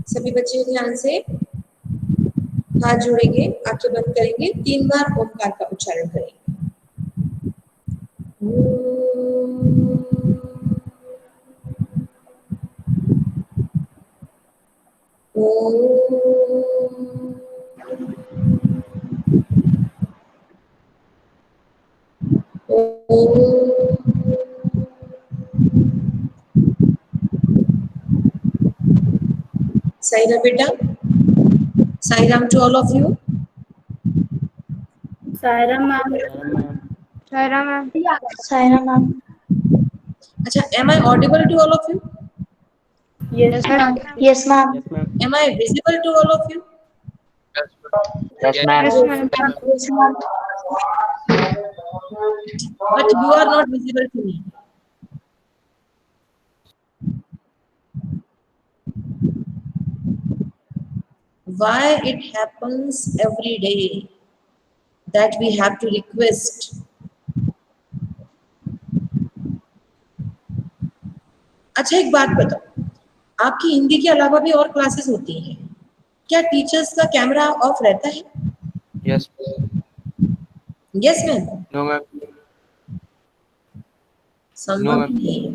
सभी बच्चे ध्यान से हाथ जोड़ेंगे, आंखें बंद करेंगे, 3 बार ओमकार का उच्चारण करेंगे। साईराम बेटा, Sairam to all of you. Saira ma'am. Saira ma'am. Saira ma'am. अच्छा, am I audible to all of you? Yes ma'am. Yes ma'am. Am I visible to all of you? Yes, ma'am. Yes ma'am. Yes ma'am. But you are not visible to me. Why it happens every day that we have to request? अच्छा, एक बात बताओ, आपकी हिंदी के अलावा भी और classes होती हैं, क्या टीचर्स का कैमरा ऑफ रहता है? Yes. Yes ma'am. No, ma'am. संभव नहीं है।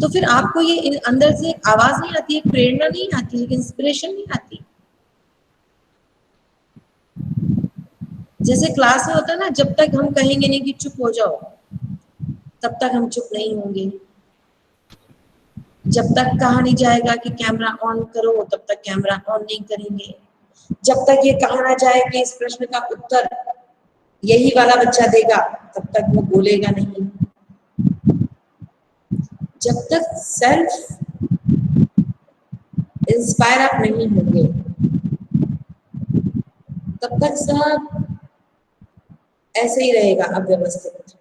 तो फिर आपको ये अंदर से एक आवाज नहीं आती, एक प्रेरणा नहीं आती, एक इंस्पिरेशन नहीं आती? जैसे क्लास में होता है ना, जब तक हम कहेंगे नहीं कि चुप हो जाओ, तब तक हम चुप नहीं होंगे। जब तक कहा नहीं जाएगा कि कैमरा ऑन करो, तब तक कैमरा ऑन नहीं करेंगे। जब तक ये कहा ना जाए कि इस प्रश्न का उत्तर यही वाला बच्चा देगा, तब तक वो बोलेगा नहीं। जब तक सेल्फ इंस्पायर आप नहीं होंगे, तब तक सब ऐसे ही रहेगा अव्यवस्थित।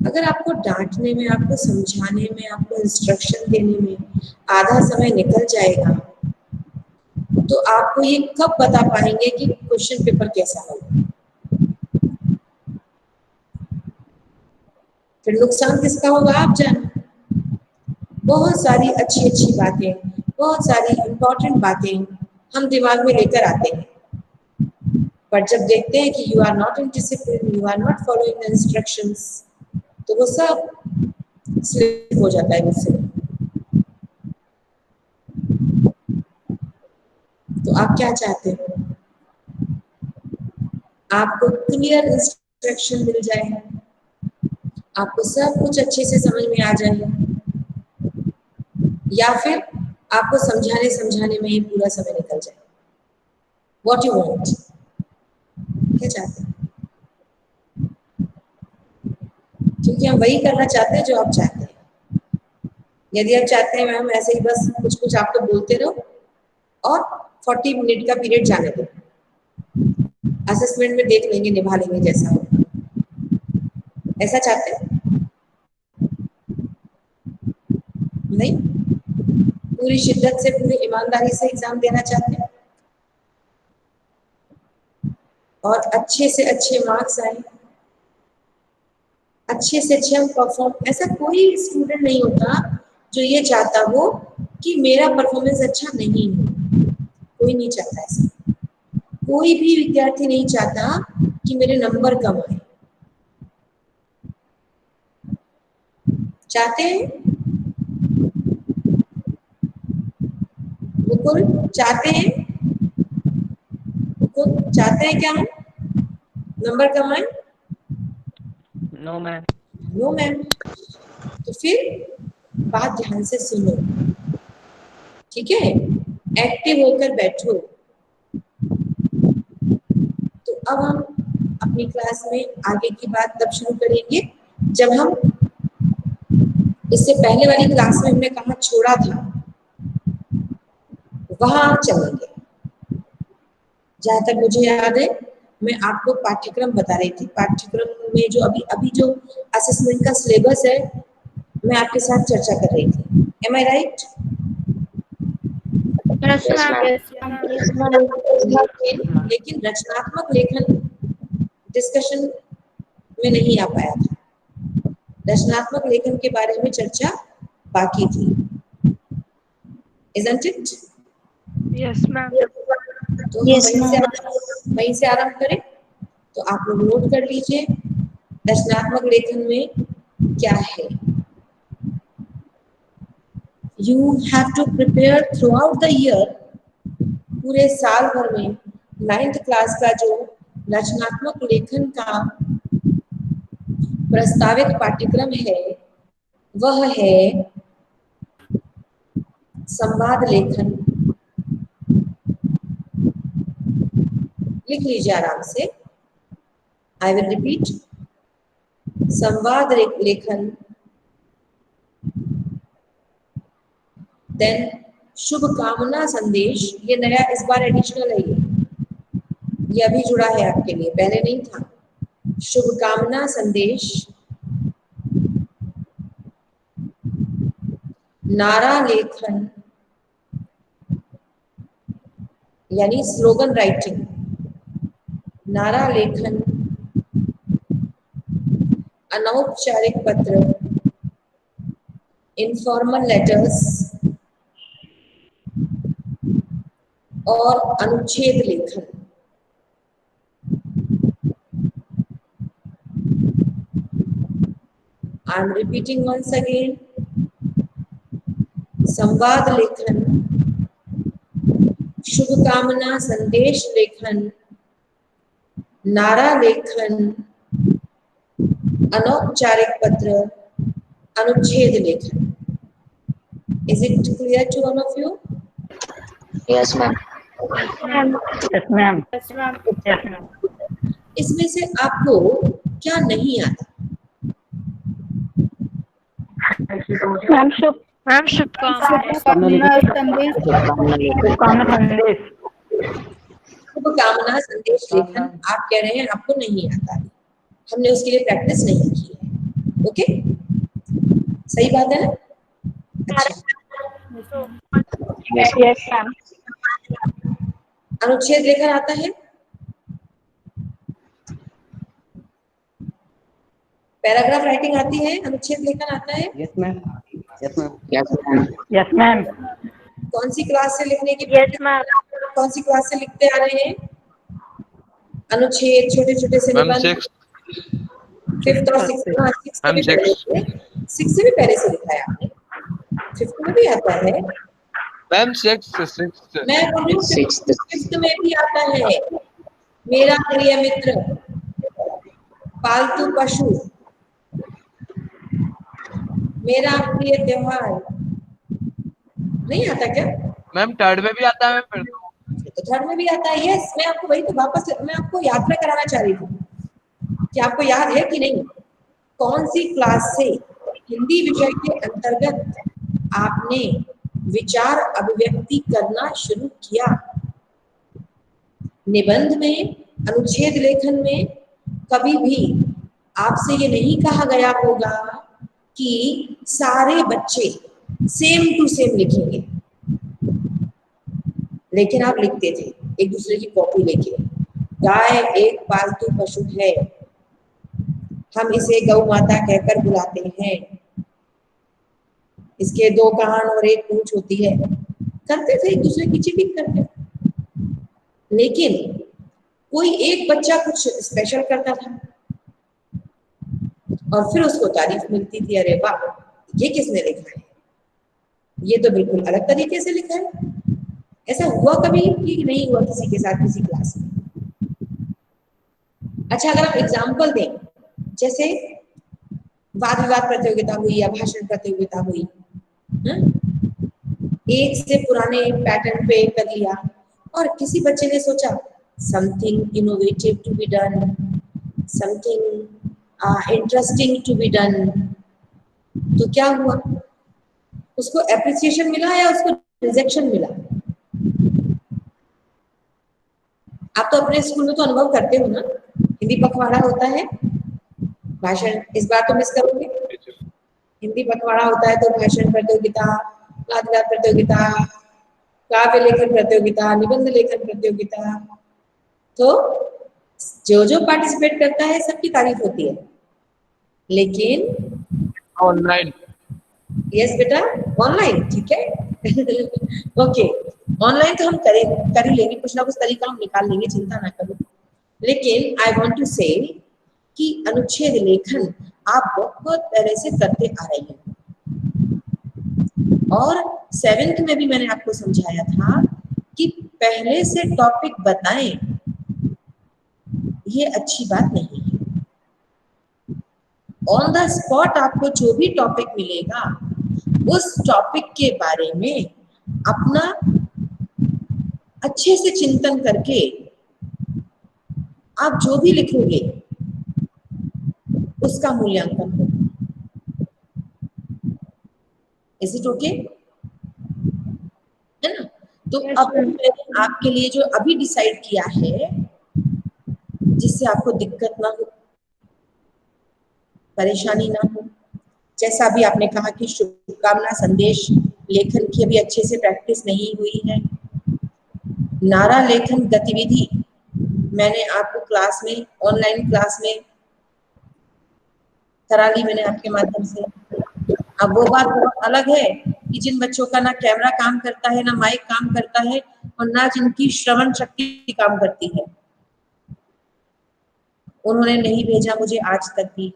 अगर आपको डांटने में, आपको समझाने में, आपको इंस्ट्रक्शन देने में आधा समय निकल जाएगा, तो आपको ये कब बता पाएंगे कि क्वेश्चन पेपर कैसा होगा? फिर नुकसान किसका होगा आप जानो। बहुत सारी अच्छी अच्छी बातें, बहुत सारी इंपॉर्टेंट बातें हम दिमाग में लेकर आते हैं, पर जब देखते हैं कि you are not in discipline, you are not following the instructions, तो वो सब स्लिप हो जाता है मुझसे। तो आप क्या चाहते हो? आपको क्लियर इंस्ट्रक्शन मिल जाए, आपको सब कुछ अच्छे से समझ में आ जाए, या फिर आपको समझाने समझाने में ही पूरा समय निकल जाए? What you want? क्या चाहते हैं? क्योंकि हम वही करना चाहते हैं जो आप चाहते हैं। यदि आप चाहते हैं मैम ऐसे ही बस कुछ कुछ आप तो बोलते रहो और 40 मिनट का पीरियड जाने दो, असेसमेंट में देख लेंगे, निभा लेंगे जैसा हो, ऐसा चाहते हैं? नहीं, पूरी शिद्दत से, पूरी ईमानदारी से एग्जाम देना चाहते हैं और अच्छे से अच्छे मार्क्स आए, अच्छे से अच्छे हम परफॉर्म। ऐसा कोई स्टूडेंट नहीं होता जो ये चाहता हो कि मेरा परफॉर्मेंस अच्छा नहीं हो, कोई नहीं चाहता ऐसा। कोई भी विद्यार्थी नहीं चाहता कि मेरे नंबर कम आए। चाहते हैं? बिल्कुल चाहते हैं। बिल्कुल चाहते हैं क्या हम नंबर कम आए? No, ma'am. No ma'am. तो फिर बात ध्यान से सुनो, ठीक है? एक्टिव होकर बैठो। तो अब हम अपनी क्लास में आगे की बात तब शुरू करेंगे जब हम इससे पहले वाली क्लास में हमने कहाँ छोड़ा था वहां चलेंगे। जहां तक मुझे याद है, मैं आपको पाठ्यक्रम बता रही थी। पाठ्यक्रम में जो अभी जो असेसमेंट का सिलेबस है, मैं आपके साथ चर्चा कर रही थी। एम आई राइट? Yes ma'am. लेकिन रचनात्मक लेखन डिस्कशन में नहीं आ पाया था। रचनात्मक लेखन के बारे में चर्चा बाकी थी। Isn't it? Yes, ma'am. तो हम Yes, ma'am. वहीं से आरंभ करें। तो आप लोग नोट कर लीजिए रचनात्मक लेखन में क्या है। You have to prepare throughout the year, पूरे साल भर में 9th क्लास का जो रचनात्मक लेखन का प्रस्तावित पाठ्यक्रम है वह है संवाद लेखन। लिख लीजिए आराम से। आई विल रिपीट, संवाद लेखन, देन शुभकामना संदेश। ये नया इस बार एडिशनल है, ये अभी जुड़ा है आपके लिए, पहले नहीं था। शुभकामना संदेश, नारा लेखन यानी स्लोगन राइटिंग, नारा लेखन, अनौपचारिक पत्र, इनफॉर्मल लेटर्स और अनुच्छेद लेखन। I am repeating once again, संवाद लेखन, शुभकामना संदेश लेखन, नारा लेखन, अनौपचारिक पत्र, अनुच्छेद लेखन। Is it clear to all of you? Yes, ma'am. Yes, ma'am. Yes, ma'am. Yes, ma'am. इसमें से आपको क्या नहीं आता? Ma'am, शुभकामना संदेश। शुभकामना संदेश लेखन आप कह रहे हैं आपको नहीं आता है, हमने उसके लिए प्रैक्टिस नहीं की है। ओके, सही बात है ना? अच्छा, Yes, ma'am. अनुच्छेद लेखन आता है? पैराग्राफ राइटिंग आती है? अनुच्छेद लेखन आता है? Yes, ma'am. Yes, ma'am. Yes, ma'am. Yes, ma'am. कौन सी क्लास से लिखने की? Yes, ma'am. कौन सी क्लास से लिखते आ रहे हैं? अनुच्छेद छोटे छोटे से निबंध। 5th और 6th, हाँ 6th से भी पहले से लिखा है आपने, 5th में भी आता है। मैम 6th मैं बोल रही हूँ 5th में भी आता है। मेरा प्रिय मित्र, पालतू पशु, मेरा प्रिय त्योहार, नहीं आता क्या? मैम 3rd में भी आता है फिर तो 3rd में भी आता है। यस, मैं आपको वही तो मैं आपको यात्रा कराना चाह रही थी कि आपको याद है कि नहीं, कौन सी क्लास से हिंदी विषय के अंतर्गत आपने विचार अभिव्यक्ति करना शुरू किया। निबंध में, अनुच्छेद लेखन में कभी भी आपसे ये नहीं कहा गया होगा कि सारे बच्चे सेम टू सेम लिखेंगे, लेकिन आप लिखते थे एक दूसरे की कॉपी लेके। गाय एक पालतू पशु है, हम इसे गौ माता कहकर बुलाते हैं, इसके 2 कान और 1 पूंछ होती है। करते थे एक दूसरे की चीटिंग करके, लेकिन कोई एक बच्चा कुछ स्पेशल करता था और फिर उसको तारीफ मिलती थी, अरे वाह ये किसने लिखा है, ये तो बिल्कुल अलग तरीके से लिखा है। ऐसा हुआ कभी कि नहीं हुआ किसी के साथ किसी क्लास में? अच्छा, अगर आप एग्जाम्पल दें, जैसे वाद विवाद प्रतियोगिता हुई या भाषण प्रतियोगिता हुई, एक से पुराने पैटर्न पे कर लिया और किसी बच्चे ने सोचा something innovative to be done, something interesting to be done, तो क्या हुआ? उसको एप्रिसिएशन मिला या उसको रिजेक्शन मिला? आप तो अपने स्कूल में तो अनुभव करते हो ना, हिंदी पखवाड़ा होता है, भाषण इस बार तो मिस करोगे, हिंदी पखवाड़ा होता है तो भाषण प्रतियोगिता, वाद विवाद प्रतियोगिता, काव्य लेखन प्रतियोगिता, निबंध लेखन प्रतियोगिता, तो जो जो पार्टिसिपेट करता है सबकी तारीफ होती है, लेकिन ऑनलाइन। यस बेटा, ऑनलाइन, ठीक है। ओके, ऑनलाइन तो हम कर ही लेंगे, कुछ ना कुछ तरीका हम निकाल लेंगे, चिंता ना करो। लेकिन आई वांट टू से कि अनुच्छेद लेखन आप बहुत पहले से करते आ रहे हैं, और 7th में भी मैंने आपको समझाया था कि पहले से टॉपिक बताएं, ये अच्छी बात नहीं है। ऑन द स्पॉट आपको जो भी टॉपिक मिलेगा उस टॉपिक के बारे में अपना अच्छे से चिंतन करके आप जो भी लिखोगे उसका मूल्यांकन हो। Is it okay? है ना? तो अब मैंने आपके लिए जो अभी डिसाइड किया है, जिससे आपको दिक्कत ना हो, परेशानी ना हो, जैसा अभी आपने कहा कि शुभकामना संदेश लेखन की अभी अच्छे से प्रैक्टिस नहीं हुई है। नारा लेखन गतिविधि मैंने आपको क्लास में, ऑनलाइन क्लास में करा ली मैंने आपके माध्यम से। अब वो बात बहुत अलग है कि जिन बच्चों का ना कैमरा काम करता है, ना माइक काम करता है, और ना जिनकी श्रवण शक्ति काम करती है, उन्होंने नहीं भेजा मुझे आज तक भी।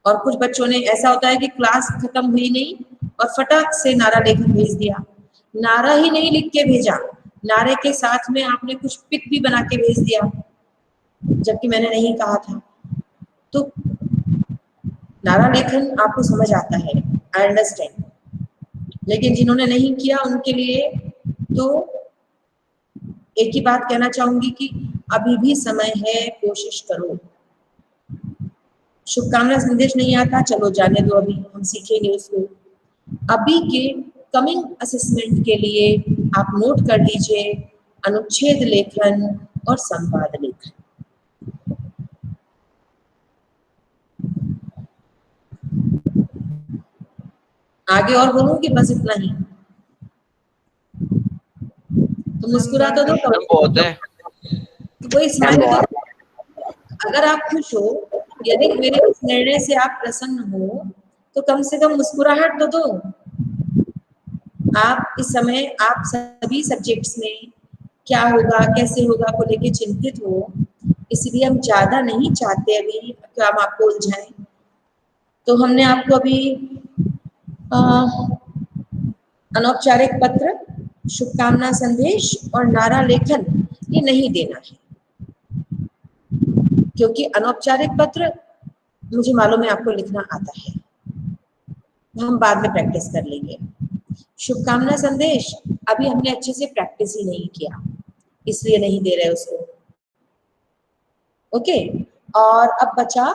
और कुछ बच्चों ने, ऐसा होता है कि क्लास खत्म हुई नहीं और फटाक से नारा लेखन भेज दिया, नारा ही नहीं लिख के भेजा, नारे के साथ में आपने कुछ पिक भी बना के भेज दिया, जबकि मैंने नहीं कहा था। तो नारा लेखन आपको समझ आता है, आई अंडरस्टैंड, लेकिन जिन्होंने नहीं किया उनके लिए तो एक ही बात कहना चाहूंगी कि अभी भी समय है, कोशिश करो। शुभकामना संदेश नहीं आता, चलो जाने दो, अभी हम सीखेंगे उसको। अभी के कमिंग असेसमेंट के लिए आप नोट कर लीजिए अनुच्छेद लेखन और संवाद लेखन। आगे और बोलूं कि बस इतना ही? तो मुस्कुरा तो दो, बहुत है। कोई स्माइल तो, अगर आप खुश हो, यदि मेरे इस निर्णय से आप प्रसन्न हो, तो कम से कम मुस्कुराहट तो दो। आप इस समय आप सभी सब्जेक्ट्स में क्या होगा, कैसे होगा को लेके चिंतित हो, इसलिए हम ज्यादा नहीं चाहते अभी कि हम आपको उलझाएं। तो हमने आपको अभी अनौपचारिक पत्र, शुभकामना संदेश और नारा लेखन ये नहीं देना है, क्योंकि अनौपचारिक पत्र मुझे मालूम है आपको लिखना आता है, हम बाद में प्रैक्टिस कर लेंगे। शुभकामना संदेश अभी हमने अच्छे से प्रैक्टिस ही नहीं किया, इसलिए नहीं दे रहे उसको। ओके, और अब बचा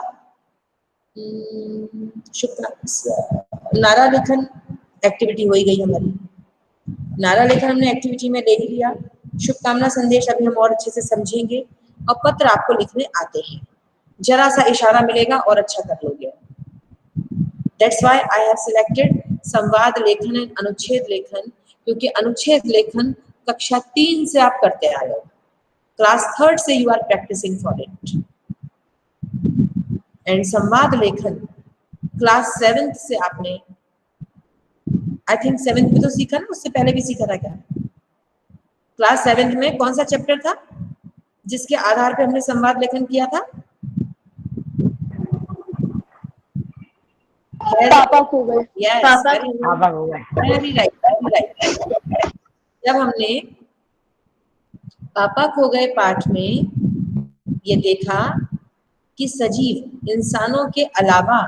नारा लेखन एक्टिविटी हो ही गई हमारी। नारा लेखन हमने एक्टिविटी में ले ही लिया, शुभकामना संदेश अभी हम और अच्छे से समझेंगे, और पत्र आपको लिखने आते हैं, जरा सा इशारा मिलेगा और अच्छा कर लोगे। That's why I have selected संवाद लेखन एंड अनुच्छेद लेखन, क्योंकि अनुच्छेद लेखन कक्षा 3 से आप करते आ रहे हो, क्लास 3rd से you are practising for it, and संवाद लेखन क्लास 7th से आपने, आई थिंक 7th में तो सीखा ना, उससे पहले भी सीखा था क्या? क्लास 7th में कौन सा चैप्टर था जिसके आधार पे हमने संवाद लेखन किया था? पापा खो गए। Yes, very right. जब हमने पापा खो गए पाठ में ये देखा कि सजीव इंसानों के अलावा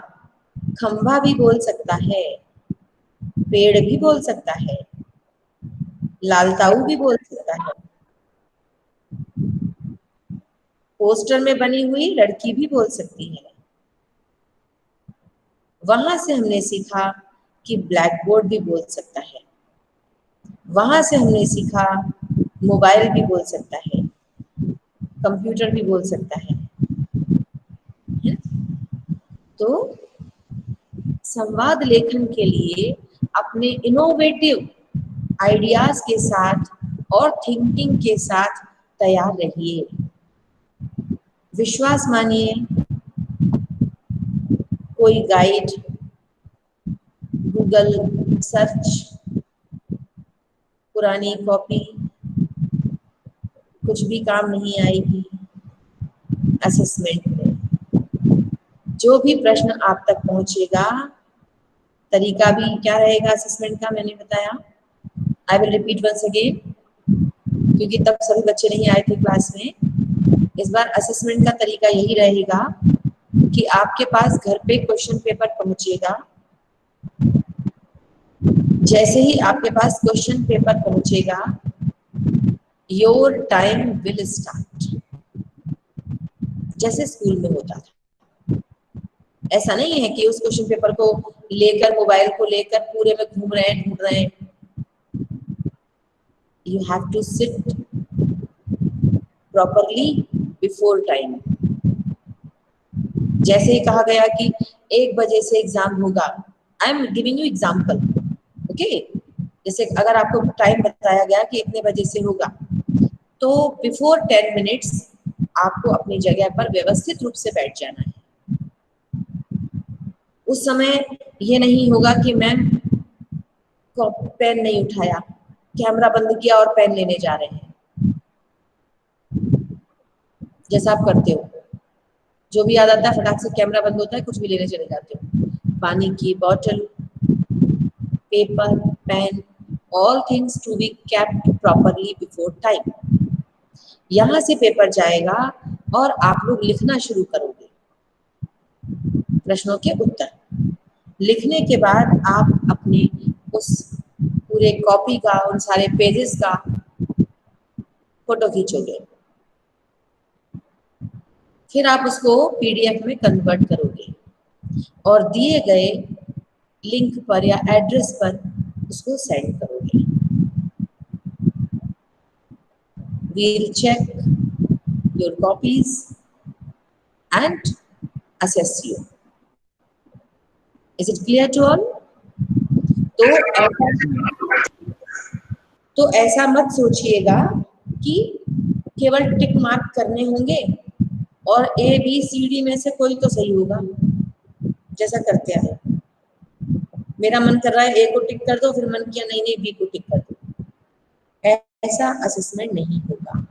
खंभा भी बोल सकता है, पेड़ भी बोल सकता है, लालताऊ भी बोल सकता है, पोस्टर में बनी हुई लड़की भी बोल सकती है। वहां से हमने सीखा कि ब्लैक बोर्ड भी बोल सकता है, वहां से हमने सीखा मोबाइल भी बोल सकता है, कंप्यूटर भी बोल सकता है। तो संवाद लेखन के लिए अपने इनोवेटिव आइडियाज के साथ और थिंकिंग के साथ तैयार रहिए। विश्वास मानिए, कोई गाइड, गूगल सर्च, पुरानी कॉपी कुछ भी काम नहीं आएगी असेसमेंट में। जो भी प्रश्न आप तक पहुंचेगा, तरीका भी क्या रहेगा असेसमेंट का, मैंने बताया। I will repeat once again, क्योंकि तब सभी बच्चे नहीं आए थे क्लास में। इस बार असेसमेंट का तरीका यही रहेगा कि आपके पास घर पे क्वेश्चन पेपर पहुंचेगा। जैसे ही आपके पास क्वेश्चन पेपर पहुंचेगा, योर टाइम विल स्टार्ट, जैसे स्कूल में होता था। ऐसा नहीं है कि उस क्वेश्चन पेपर को लेकर, मोबाइल को लेकर पूरे में घूम रहे हैं, ढूंढ रहे हैं। You have to sit properly before time. जैसे ही कहा गया कि 1 बजे से एग्जाम होगा, I am giving you example, okay. जैसे अगर आपको टाइम बताया गया कि इतने बजे से होगा, तो बिफोर 10 मिनट्स आपको अपनी जगह पर व्यवस्थित रूप से बैठ जाना है। उस समय ये नहीं होगा कि मैम पेन नहीं उठाया, कैमरा बंद किया और पेन लेने जा रहे हैं, जैसा आप करते हो। जो भी याद आता है फटाक से कैमरा बंद होता है, कुछ भी लेने चले जाते हो। पानी की बोतल, paper, pen, all things to be kept properly before time. यहाँ से पेपर जाएगा और आप लोग लिखना शुरू करोगे प्रश्नों के उत्तर। लिखने के बाद आप अपने उस पूरे कॉपी का, उन सारे पेजेस का फोटो खींचोगे। फिर आप उसको पीडीएफ में कन्वर्ट करोगे और दिए गए लिंक पर या एड्रेस पर उसको सेंड करोगे। We'll check your copies and assess you. Is it clear to all? तो ऐसा मत सोचिएगा कि केवल टिक मार्क करने होंगे और ABCD में से कोई तो सही होगा, जैसा करते हैं। मेरा मन कर रहा है A को टिक कर दो, फिर मन किया नहीं नहीं B को टिक कर दो। ऐसा असेसमेंट नहीं होगा।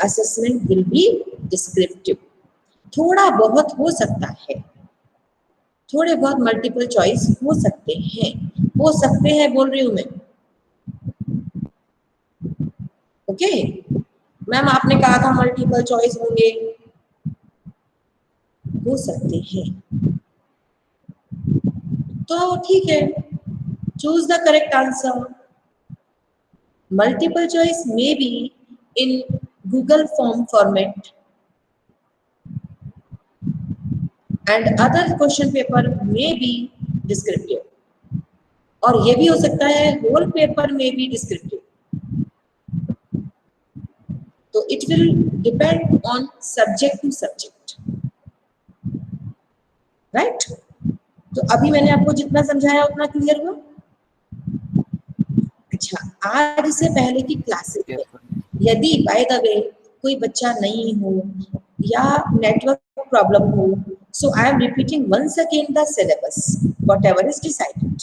Assessment will be descriptive. थोड़ा बहुत हो सकता है, थोड़े बहुत मल्टीपल चॉइस हो सकते हैं, बोल रही हूं मैं, ओके। मैम आपने कहा था मल्टीपल चॉइस होंगे, हो सकते हैं, तो ठीक है, choose the correct answer. Multiple choice may be in Google form format and other question paper may be descriptive, और ये भी हो सकता है whole paper may be descriptive। तो it will depend on subject to subject, right? तो अभी मैंने आपको जितना समझाया उतना क्लियर हुआ? अच्छा, आज से पहले की क्लासेस में यदि बाय द वे कोई बच्चा नहीं हो या नेटवर्क प्रॉब्लम हो, so I am repeating once again the syllabus whatever is decided.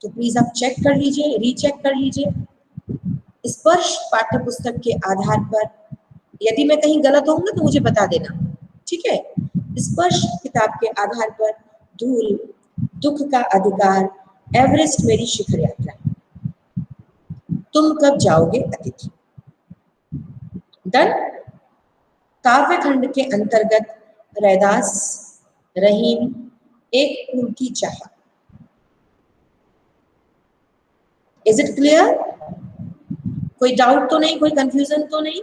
तो प्लीज आप चेक कर लीजिए, रीचेक कर लीजिए। स्पर्श पाठ्य पुस्तक के आधार पर यदि मैं कहीं गलत होऊंगा तो मुझे बता देना, ठीक है। स्पर्श किताब के आधार पर धूल, दुख का अधिकार, एवरेस्ट मेरी शिखर यात्रा, तुम कब जाओगे अतिथि, डन। काव्यखंड के अंतर्गत रैदास, रहीम, एक फूल की चाह। Is it clear? कोई डाउट तो नहीं, कोई कंफ्यूजन तो नहीं?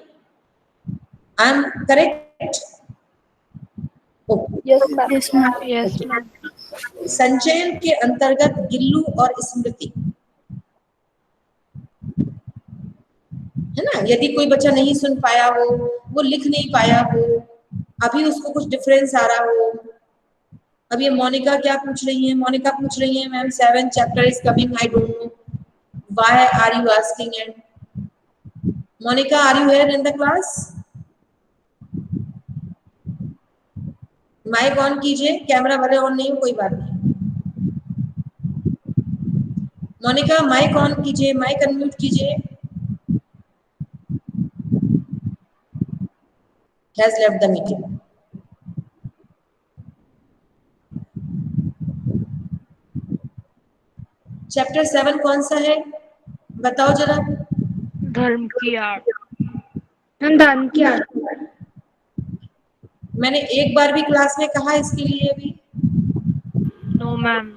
I am correct? Yes, ma'am. संचयन के अंतर्गत गिल्लू और स्मृति, है ना। यदि कोई बच्चा नहीं सुन पाया हो, वो लिख नहीं पाया हो, अभी उसको कुछ डिफरेंस आ रहा हो। अब ये मोनिका क्या पूछ रही है? मोनिका पूछ रही है ma'am 7th chapter is coming, I don't know why are you asking. And Monica, are you here in the class? Mic on कीजिए, कैमरा वाले ऑन नहीं हो कोई बात नहीं। मोनिका माइक ऑन कीजिए, माइक अनम्यूट कीजिए। Has left the meeting. Chapter 7 कौन सा है बताओ जरा। धर्म की आड़। धर्म की आड़। मैंने एक बार भी क्लास में कहा इसके लिए अभी? No ma'am.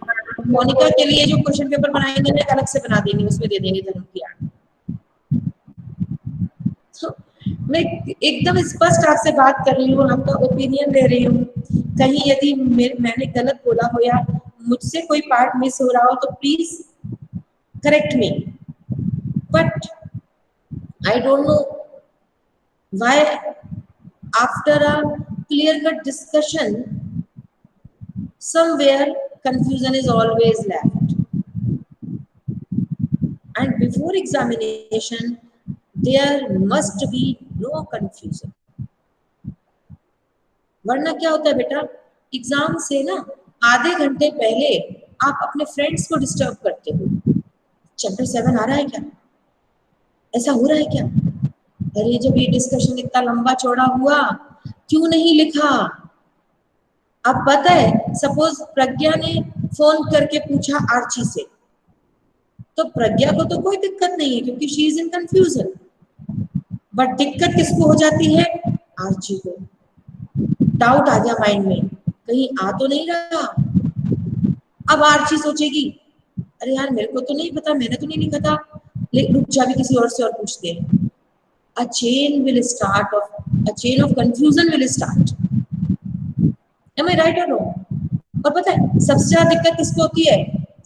मोनिका के लिए जो क्वेश्चन पेपर बनाएंगे ना अलग से बना देंगे, उसमें दे देंगे धर्म की आड़। तो मैं एकदम स्पष्ट आपसे बात कर रही हूँ, आपका ओपिनियन ले रही हूँ। कहीं यदि मैंने गलत बोला हो या मुझसे कोई पार्ट मिस हो रहा हो तो please correct me, but I don't know why after a clear cut discussion somewhere confusion is always left, and before examination there must be no confusion. वरना क्या होता है बेटा, एग्जाम से ना आधे घंटे पहले आप अपने फ्रेंड्स को डिस्टर्ब करते हो। चैप्टर 7 आ रहा है क्या, ऐसा हो रहा है क्या, अरे जब ये डिस्कशन इतना लंबा चौड़ा हुआ क्यों नहीं लिखा। अब पता है, सपोज प्रज्ञा ने फोन करके पूछा आर्ची से, तो प्रज्ञा को तो कोई दिक्कत नहीं है क्योंकि she is in confusion, but दिक्कत किसको हो जाती है, आर्ची को। डाउट आ गया माइंड में, कहीं आ तो नहीं रहा। अब आर्ची सोचेगी अरे यार मेरे को तो नहीं पता, मैंने तो नहीं लिखा था, लेकिन रुक जा भी किसी और से और पूछते हैं। A chain will start of a chain of confusion will start. Am I right or wrong? और पता है सबसे ज्यादा दिक्कत किसको होती है,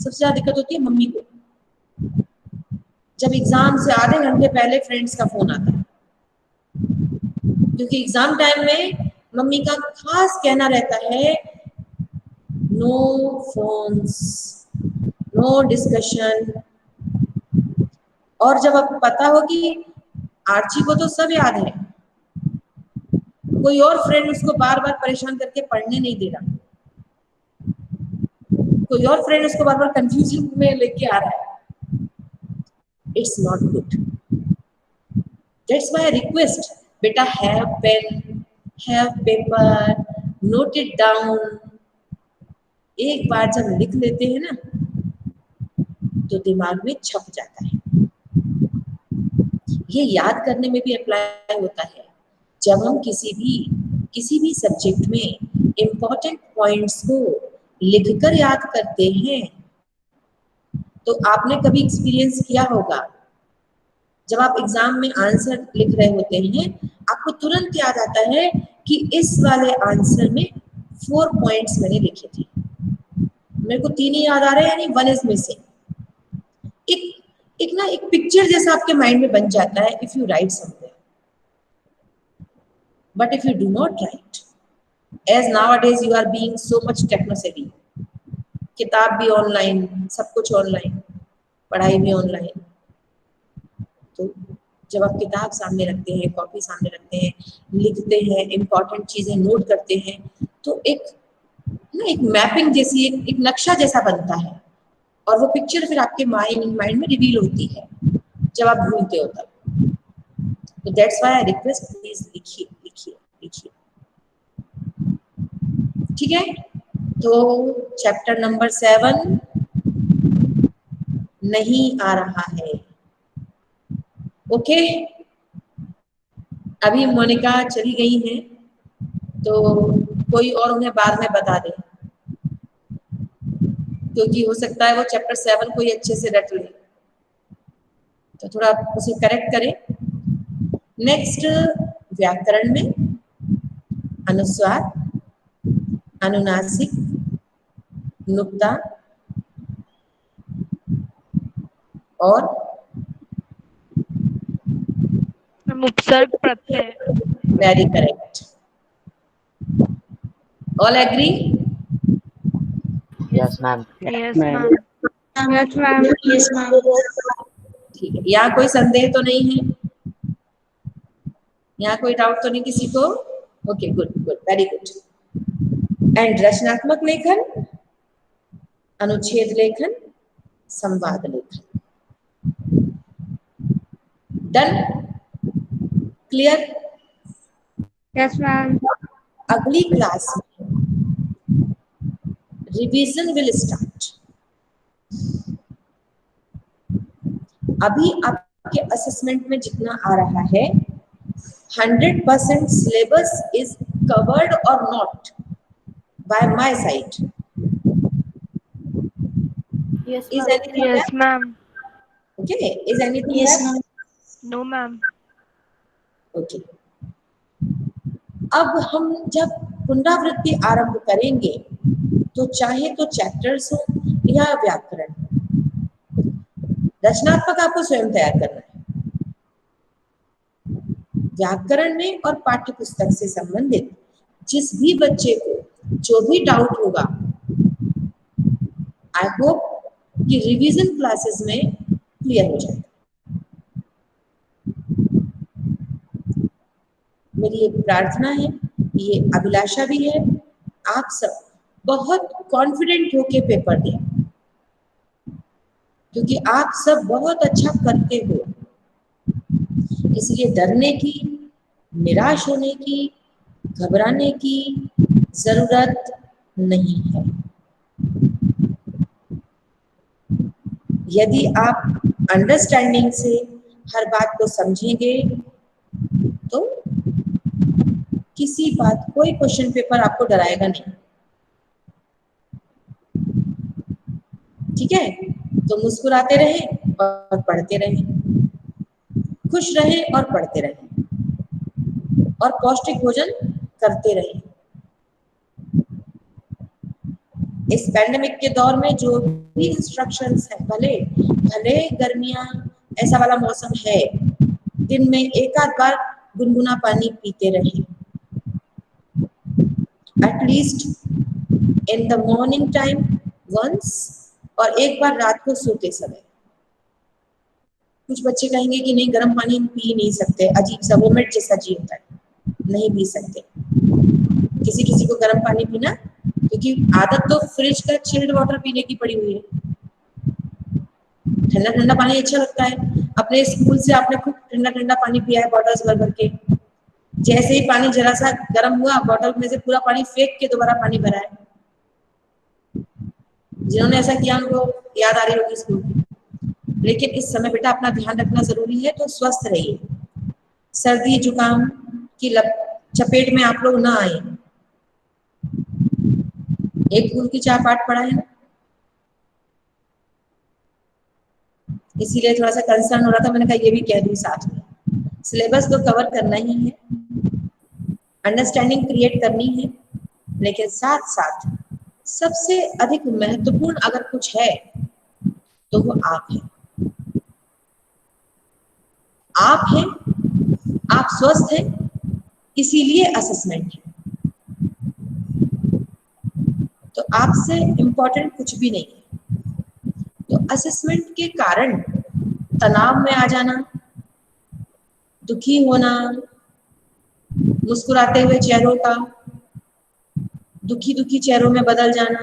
सबसे ज्यादा दिक्कत होती है मम्मी को। जब एग्जाम से आधे घंटे पहले फ्रेंड्स का फोन आता है, क्योंकि एग्जाम टाइम में मम्मी का खास कहना रहता है नो फोन्स, नो डिस्कशन। और जब आपको पता हो कि आर्ची को तो सब याद है, कोई और फ्रेंड उसको बार बार परेशान करके पढ़ने नहीं दे रहा, कोई और फ्रेंड उसको बार बार कंफ्यूजन में लेके आ रहा है, it's not good. That's why I request, बेटा have pen, have paper, note it down. एक बार जब लिख लेते हैं ना तो दिमाग में छप जाता है। ये याद करने में भी अप्लाई होता है। जब हम किसी भी सब्जेक्ट में इम्पोर्टेंट पॉइंट्स को लिखकर याद करते हैं तो आपने कभी एक्सपीरियंस किया होगा, जब आप एग्जाम में आंसर लिख रहे होते हैं आपको तुरंत याद आता है कि इस वाले आंसर में 4 पॉइंट्स मैंने लिखे थे, मेरे को 3 ही याद आ रहे हैं, यानी 1 इज मिसिंग। एक पिक्चर जैसा आपके माइंड में बन जाता है if you write somewhere, but if you do not write, as nowadays you are being so much technosavvy, किताब भी ऑनलाइन, सब कुछ ऑनलाइन, पढ़ाई भी ऑनलाइन, तो जब आप किताब सामने रखते हैं, कॉपी सामने रखते हैं, लिखते हैं, इंपॉर्टेंट चीजें नोट करते हैं, तो एक मैपिंग जैसी एक नक्शा जैसा बनता है, और वो पिक्चर फिर आपके माइंड में रिवील होती है जब आप भूलते हो तब। तो that's why I request, please लिखिए लिखिए लिखिए, ठीक है। तो चैप्टर नंबर 7 नहीं आ रहा है, ओके। अभी मोनिका चली गई है तो कोई और उन्हें बाद में बता दे, क्योंकि हो सकता है वो चैप्टर 7 कोई अच्छे से रट ले, तो थोड़ा उसे करेक्ट करें। नेक्स्ट व्याकरण में अनुस्वार, अनुनासिक, नुक्ता और उपसर्ग प्रत्यय। Very correct, all agree? Yes, ma'am. Yes ma'am. Yes ma'am. Yes ma'am. ठीक है, यहाँ कोई संदेह तो नहीं है, यहाँ कोई डाउट तो नहीं किसी को? Okay, good good, very good. And रचनात्मक लेखन, अनुच्छेद लेखन, संवाद लेखन। डन? क्लियर? Yes, ma'am. अगली क्लास में रिवीजन विल स्टार्ट। अभी आपके असेसमेंट में जितना आ रहा है 100% सिलेबस इज कवर्ड और not by my side. Yes, Is ma'am. anything Yes, left? ma'am. Okay. Is anything Yes, left? ma'am. No, ma'am. Okay. अब हम जब पुनरावृत्ति आरंभ करेंगे तो चाहे तो चैप्टर्स हो या व्याकरण, रचनात्मक आपको स्वयं तैयार करना है। व्याकरण में और पाठ्य पुस्तक से संबंधित जिस भी बच्चे को जो भी डाउट होगा, आई होप कि रिवीजन क्लासेस में क्लियर हो जाएगा। मेरी एक प्रार्थना है, ये अभिलाषा भी है, आप सब बहुत कॉन्फिडेंट होके पेपर दें, क्योंकि आप सब बहुत अच्छा करते हो। इसलिए डरने की, निराश होने की, घबराने की जरूरत नहीं है। यदि आप अंडरस्टैंडिंग से हर बात को समझेंगे तो किसी बात, कोई क्वेश्चन पेपर आपको डराएगा नहीं। ठीक है? तो मुस्कुराते रहें और पढ़ते रहें, खुश रहें और पढ़ते रहें, और पौष्टिक भोजन करते रहें। इस पैंडेमिक के दौर में जो भी इंस्ट्रक्शंस हैं, भले भले गर्मियां ऐसा वाला मौसम है, दिन में एक आध बार गुनगुना पानी पीते रहें, at least in the morning time once, और एक बार रात को सोते समय। कुछ बच्चे कहेंगे कि नहीं गर्म पानी पी नहीं सकते, अजीब सा वोमिट जैसा जी होता है, नहीं पी सकते। किसी किसी को गर्म पानी पीना, क्योंकि आदत तो फ्रिज का चिल्ड वाटर पीने की पड़ी हुई है। ठंडा ठंडा पानी अच्छा लगता है। अपने स्कूल से आपने खूब ठंडा ठंडा पानी पिया है बॉटल्स भर भर के। जैसे ही पानी जरा सा गर्म हुआ, बॉटल में से पूरा पानी फेंक के दोबारा पानी भरा है। जिन्होंने ऐसा किया उनको याद आ रही होगी स्कूल की। लेकिन इस समय बेटा अपना ध्यान रखना जरूरी है, तो स्वस्थ रहिए, सर्दी जुकाम की चपेट में आप लोग ना आए। एक फूल की चार पाठ पढ़ा है ना, इसीलिए थोड़ा सा कंसर्न हो रहा था, मैंने कहा ये भी कह दूं साथ में। सिलेबस तो कवर करना ही है, अंडरस्टैंडिंग क्रिएट करनी है, लेकिन साथ साथ सबसे अधिक महत्वपूर्ण अगर कुछ है तो वो आप हैं। आप हैं, आप स्वस्थ हैं, इसीलिए असेसमेंट है। तो आपसे इंपॉर्टेंट कुछ भी नहीं है। तो असेसमेंट के कारण तनाव में आ जाना, दुखी होना, मुस्कुराते हुए चेहरों का दुखी दुखी चेहरों में बदल जाना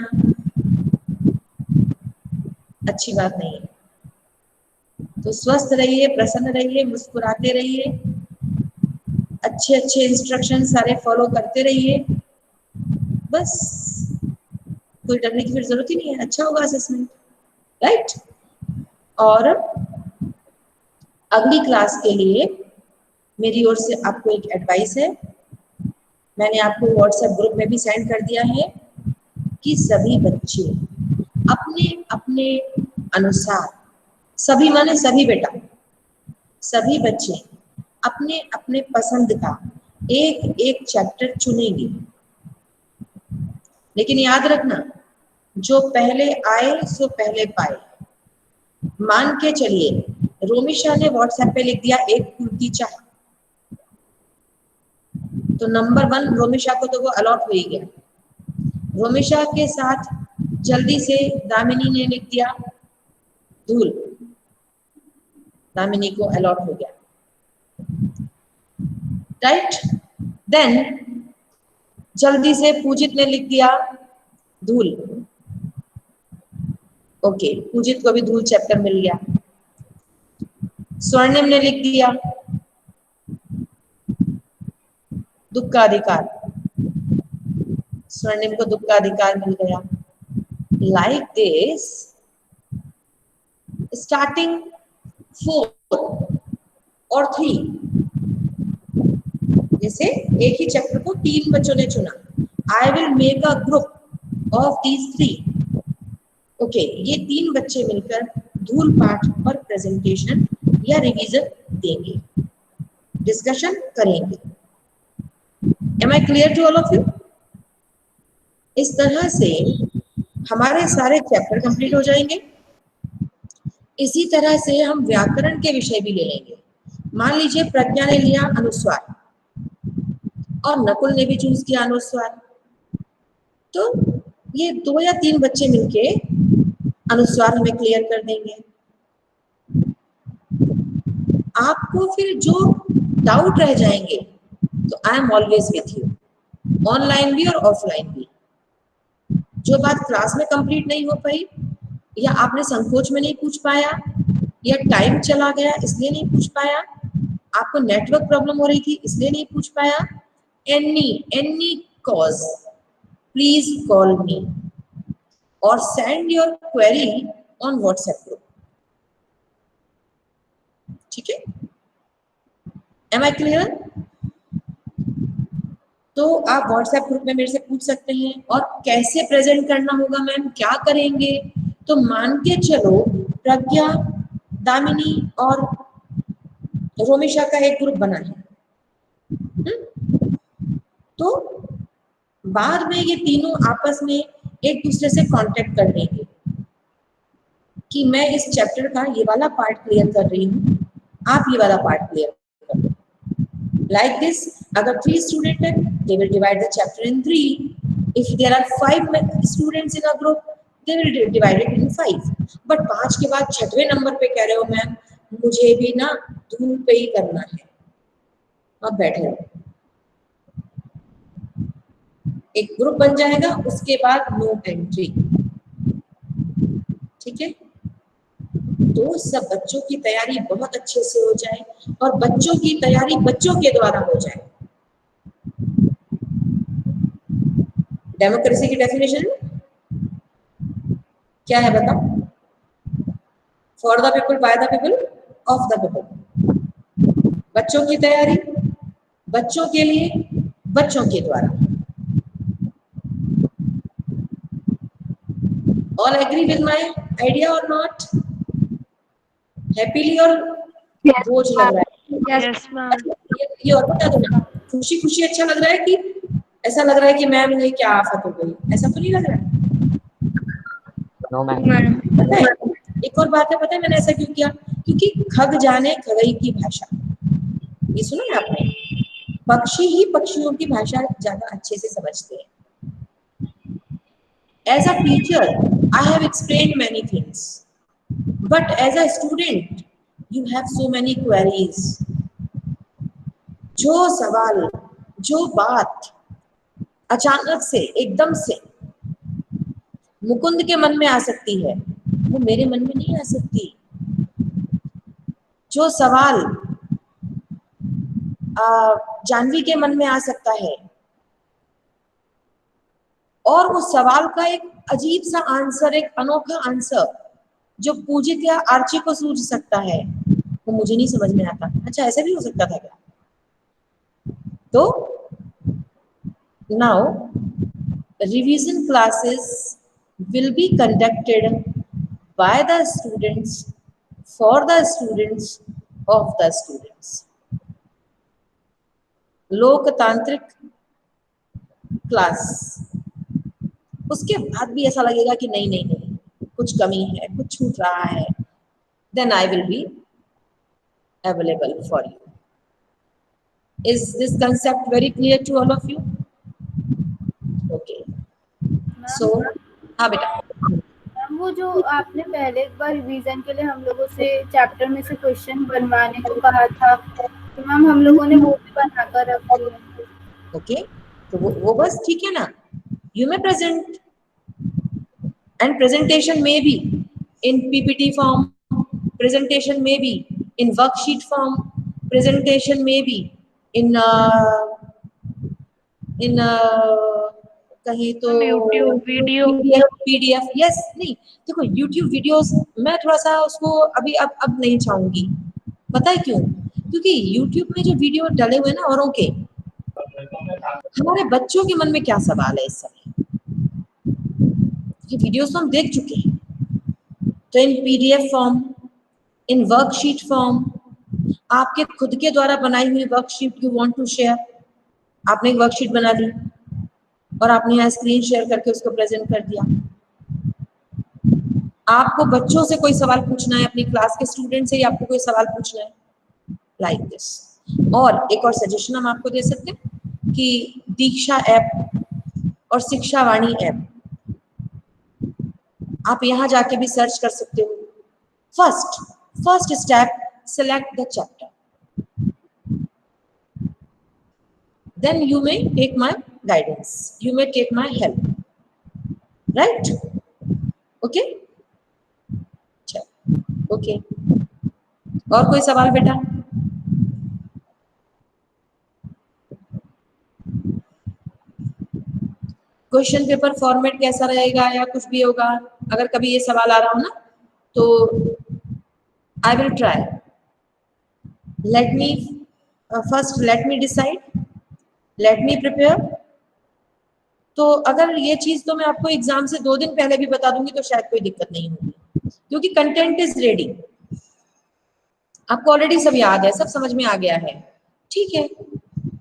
अच्छी बात नहीं है। तो स्वस्थ रहिए, प्रसन्न रहिए, मुस्कुराते रहिए, अच्छे अच्छे इंस्ट्रक्शन सारे फॉलो करते रहिए, बस कोई डरने की फिर जरूरत ही नहीं है। अच्छा होगा असेसमेंट, राइट? और अगली क्लास के लिए मेरी ओर से आपको एक एडवाइस है, मैंने आपको व्हाट्सएप ग्रुप में भी सेंड कर दिया है कि सभी बच्चे अपने अपने अनुसार, सभी माने सभी बेटा, सभी बच्चे अपने अपने पसंद का एक एक चैप्टर चुनेंगे। लेकिन याद रखना, जो पहले आए सो पहले पाए। मान के चलिए रोमिशा ने व्हाट्सएप पे लिख दिया एक कुर्ती चाय, तो नंबर 1 रोमिशा को तो वो अलॉट हो ही गया। रोमिशा के साथ जल्दी से दामिनी ने लिख दिया धूल, दामिनी को अलॉट हो गया, राइट? देन जल्दी से पूजित ने लिख दिया धूल। ओके, पूजित को भी धूल चैप्टर मिल गया। स्वर्णिम ने लिख दिया दुख का अधिकार, स्वर्णिम को दुख का अधिकार मिल गया। लाइक दिस स्टार्टिंग 4 और 3, जैसे एक ही चैप्टर को 3 बच्चों ने चुना। I will make a group of these 3। Okay, ये 3 बच्चे मिलकर धूल पाठ पर प्रेजेंटेशन या रिवीजन देंगे, डिस्कशन करेंगे। Am I clear to all of you? इस तरह से हमारे सारे चैप्टर कंप्लीट हो जाएंगे। इसी तरह से हम व्याकरण के विषय भी ले लेंगे। मान लीजिए प्रज्ञा ने लिया अनुस्वार और नकुल ने भी चूज किया अनुस्वार, तो ये 2 या 3 बच्चे मिलके अनुस्वार हमें क्लियर कर देंगे। आपको फिर जो डाउट रह जाएंगे तो I am always with you, online भी और ऑफलाइन भी। जो बात क्लास में कंप्लीट नहीं हो पाई, या आपने संकोच में नहीं पूछ पाया, या टाइम चला गया इसलिए नहीं पूछ पाया, आपको नेटवर्क प्रॉब्लम हो रही थी इसलिए नहीं पूछ पाया, any cause, please call me or send your query on WhatsApp group। ठीक है, am I clear? तो आप व्हाट्सएप ग्रुप में मेरे से पूछ सकते हैं। और कैसे प्रेजेंट करना होगा मैम, क्या करेंगे, तो मान के चलो प्रज्ञा, दामिनी और रोमिशा का एक ग्रुप बना है, तो बाद में ये तीनों आपस में एक दूसरे से कांटेक्ट कर लेंगे कि मैं इस चैप्टर का ये वाला पार्ट क्लियर कर रही हूँ, आप ये वाला पार्ट क्लियर कर लो। Like this, अगर 3 स्टूडेंट है, they will divide the chapter in 3. If there are 5 students in a group, they will divide it in 5. But 5 के बाद 6वें नंबर पे कह रहे हो मैम मुझे भी ना धूल पे ही करना है, आप बैठे रहो। एक ग्रुप बन जाएगा, उसके बाद नो एंट्री। ठीक है, तो सब बच्चों की तैयारी बहुत अच्छे से हो जाए और बच्चों की तैयारी बच्चों के द्वारा हो जाए। डेमोक्रेसी की डेफिनेशन क्या है बताओ? For the people, by the people, of the people. बच्चों की तैयारी बच्चों के लिए, बच्चों के द्वारा। All agree with my idea और नॉट? हैप्पीली और बोझ लग रहा है? Yes, ma'am. ये और बता दो ना, खुशी खुशी अच्छा लग रहा है कि ऐसा लग रहा है कि मैम ये क्या आफत हो गई? ऐसा तो नहीं लग रहा है? No, ma'am. पता है एक और बात है, पता है मैंने ऐसा क्यों किया? क्योंकि खग जाने खगई की भाषा, ये सुना है आपने? पक्षी ही पक्षियों की भाषा ज्यादा अच्छे से समझते हैं। As a teacher, I have explained many things, but as a student, you have so many queries. जो सवाल, जो बात अचानक से एकदम से मुकुंद के मन में आ सकती है, वो मेरे मन में नहीं आ सकती। जो सवाल जानवी के मन में आ सकता है और उस सवाल का एक अजीब सा आंसर, एक अनोखा आंसर जो पूजित या आर्ची को सूझ सकता है, वो मुझे नहीं समझ में आता। अच्छा, ऐसा भी हो सकता था क्या? तो now revision classes will be conducted by the students for the students of the students. लोकतांत्रिक क्लास, उसके बाद भी ऐसा लगेगा कि नहीं नहीं नहीं कुछ कमी है, कुछ छूट रहा है, then I will be available for you. Is this concept very clear to all of you? Okay. So हाँ बेटा, मैम वो जो आपने पहले एक बार रिवीजन के लिए हम लोगों से चैप्टर में से क्वेश्चन बनवाने को कहा था, तो मैम हम लोगों ने वो भी बनाकर रख दिया। ओके, तो वो बस ठीक है ना. You may present and presentation में भी in PPT form, presentation may be in worksheet form, presentation may be in कहीं तो YouTube वीडियो. PDF. यस, नहीं देखो YouTube वीडियोस मैं थोड़ा सा उसको अभी अब नहीं चाहूंगी. पता है क्यों? क्योंकि YouTube में जो वीडियो डले हुए ना औरों के, हमारे बच्चों के मन में क्या सवाल है इस समय? ये वीडियोस तो हम देख चुके हैं. तो in PDF form, in worksheet form, आपके खुद के द्वारा बनाई हुई worksheet you want to share. आपने एक वर्कशीट बना ली और आपने यहाँ स्क्रीन शेयर करके उसको प्रेजेंट कर दिया. आपको बच्चों से कोई सवाल पूछना है, अपनी क्लास के स्टूडेंट से ही आपको कोई सवाल पूछना है, लाइक दिस. और एक और सजेशन हम आपको दे सकते हैं कि दीक्षा ऐप और शिक्षा वाणी ऐप, आप यहाँ जाके भी सर्च कर सकते हो. First step, select the chapter. Then you may take my guidance. You may take my help. Right? Okay? Okay. और कोई सवाल बेटा? क्वेश्चन पेपर फॉर्मेट कैसा रहेगा या कुछ भी होगा, अगर कभी ये सवाल आ रहा हो ना, तो I will try. Let me decide. Let me prepare. तो अगर ये चीज तो मैं आपको एग्जाम से 2 दिन पहले भी बता दूंगी तो शायद कोई दिक्कत नहीं होगी, क्योंकि कंटेंट इज रेडी. आपको ऑलरेडी सब याद है, सब समझ में आ गया है. ठीक है,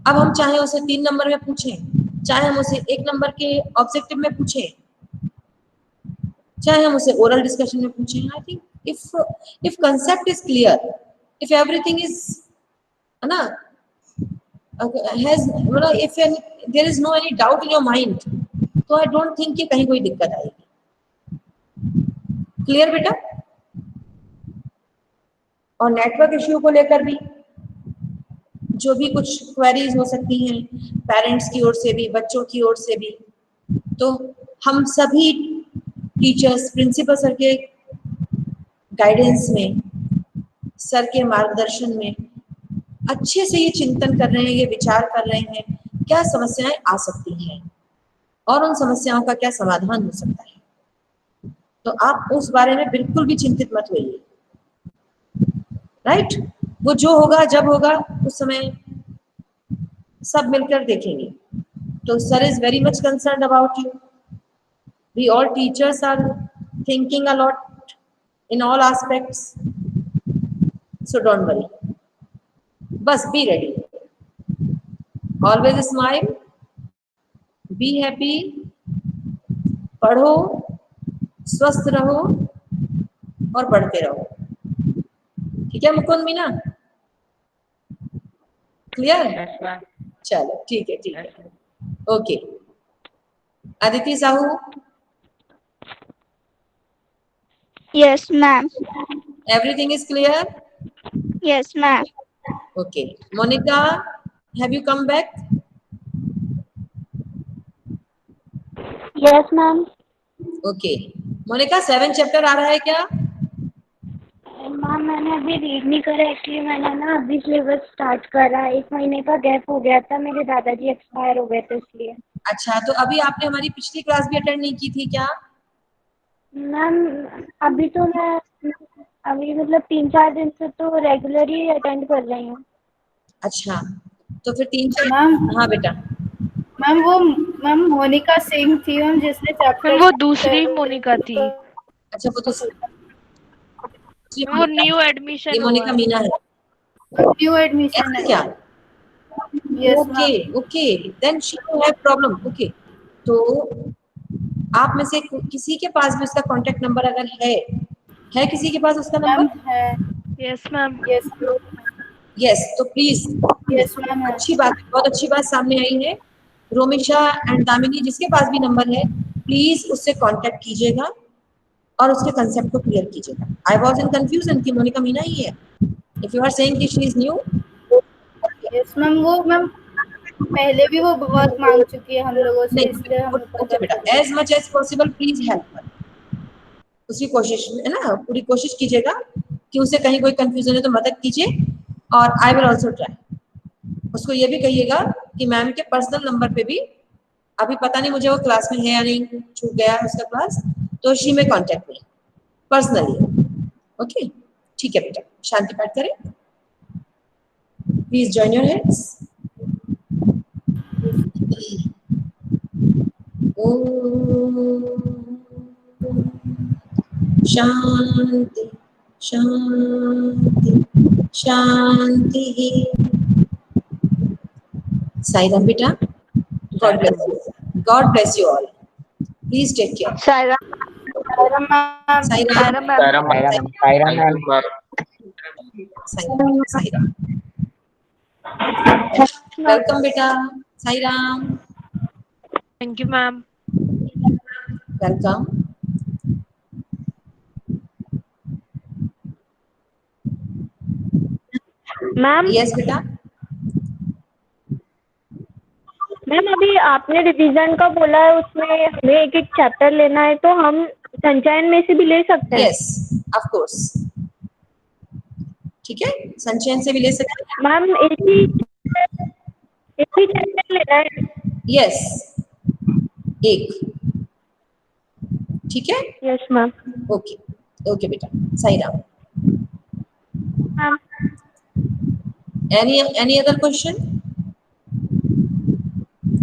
अब हम चाहे उसे 3 नंबर में पूछें, चाहे हम उसे 1 नंबर के ऑब्जेक्टिव में पूछें, चाहे हम उसे ओरल डिस्कशन में पूछें. I think if concept is clear, if everything is na has if there is no any doubt in your mind, तो I don't think कि कहीं कोई दिक्कत आएगी. क्लियर बेटा? और नेटवर्क इश्यू को लेकर भी जो भी कुछ क्वेरीज हो सकती हैं पेरेंट्स की ओर से भी, बच्चों की ओर से भी, तो हम सभी टीचर्स प्रिंसिपल सर के गाइडेंस में, सर के मार्गदर्शन में अच्छे से ये चिंतन कर रहे हैं, ये विचार कर रहे हैं क्या समस्याएं आ सकती हैं और उन समस्याओं का क्या समाधान हो सकता है. तो आप उस बारे में बिल्कुल भी चिंतित मत होइए. राइट? वो जो होगा जब होगा उस समय सब मिलकर देखेंगे. तो sir is very much concerned about you. We all teachers are thinking a lot in all aspects, so don't worry. बस be ready, always smile, be happy, पढ़ो, स्वस्थ रहो और पढ़ते रहो. ठीक है Mukund Meena? Clear? Yes, ma'am. चलो ठीक है. Okay. Aditi Sahu? Yes, ma'am. Everything is clear? Yes, ma'am. Okay. Monica, have you come back? Yes, ma'am. Okay. Monica, 7 chapter आ रहा है क्या? मैम मैंने अभी रीड नहीं करा, एक्चुअली मैंने ना अभी सिलेबस स्टार्ट करा. 1 महीने का गैप हो गया था, मेरे दादाजी एक्सपायर हो गए थे इसलिए. अच्छा, तो अभी आपने हमारी पिछली क्लास भी अटेंड नहीं की थी क्या? मैम अभी तो मैं अभी मतलब 3-4 दिन से तो रेगुलर ही अटेंड कर रही हूँ. अच्छा, तो फिर 3-4. मैम हाँ बेटा. मैम मोनिका सिंह थी मैम, जिसने चैप्टर वो दूसरी मोनिका थी. अच्छा, वो तो वो न्यू एडमिशन ये मोनिका मीना है. न्यू एडमिशन ऐसा है क्या? Yes okay, then she don't have problem. Okay, तो आप में से किसी के पास भी उसका कांटेक्ट नंबर अगर है किसी के पास उसका मैम नंबर? है. Yes ma'am. यस, तो प्लीज. Yes ma'am. अच्छी बात, बहुत अच्छी बात सामने आई है. रोमिशा एंड दामिनी जिसके पास भी नंबर है, प्लीज उससे कांटेक्ट कीजिएगा और उसके कंसेप्ट को क्लियर कीजिएगा. आई वाज इन कंफ्यूजन कि मोनिका मीना ही है. इफ यू आर सेइंग कि she is new, yes ma'am. वो मैम पहले भी वो बहुत मांग चुकी है हम लोगों से, नहीं, इसलिए हम ओके बेटा, as much as possible please help her. उसकी कोशिश में है ना, पूरी कोशिश कीजिएगा कि उसे कहीं कोई कंफ्यूजन है तो मदद कीजिए, और आई विल ऑल्सो ट्राई। उसको ये भी कहिएगा कि मैम के पर्सनल नंबर पे भी, अभी पता नहीं मुझे वो क्लास में है या नहीं, छूट गया है उसका क्लास, तो शी में कॉन्टेक्ट मी पर्सनली। ओके, ठीक है बेटा, शांति पाठ करें। Please join your heads. शांति शांति शांति। साईराम बेटा, God bless you, God bless you all, please take care. Sairam Sairam ma'am. Sairam. Welcome बेटा, Sairam. Thank you, ma'am. Welcome. Ma'am yes बेटा। मैम अभी आपने रिवीजन का बोला है, उसमें हमें एक एक चैप्टर लेना है, तो हम सनशाइन में से भी ले सकते हैं? यस ऑफ कोर्स, ठीक है, सनशाइन से भी ले सकते हैं। मैम एक ही चैप्टर लेना है? यस, एक, ठीक है। Yes ma'am. ओके ओके बेटा, Sairam. Ma'am Any other question?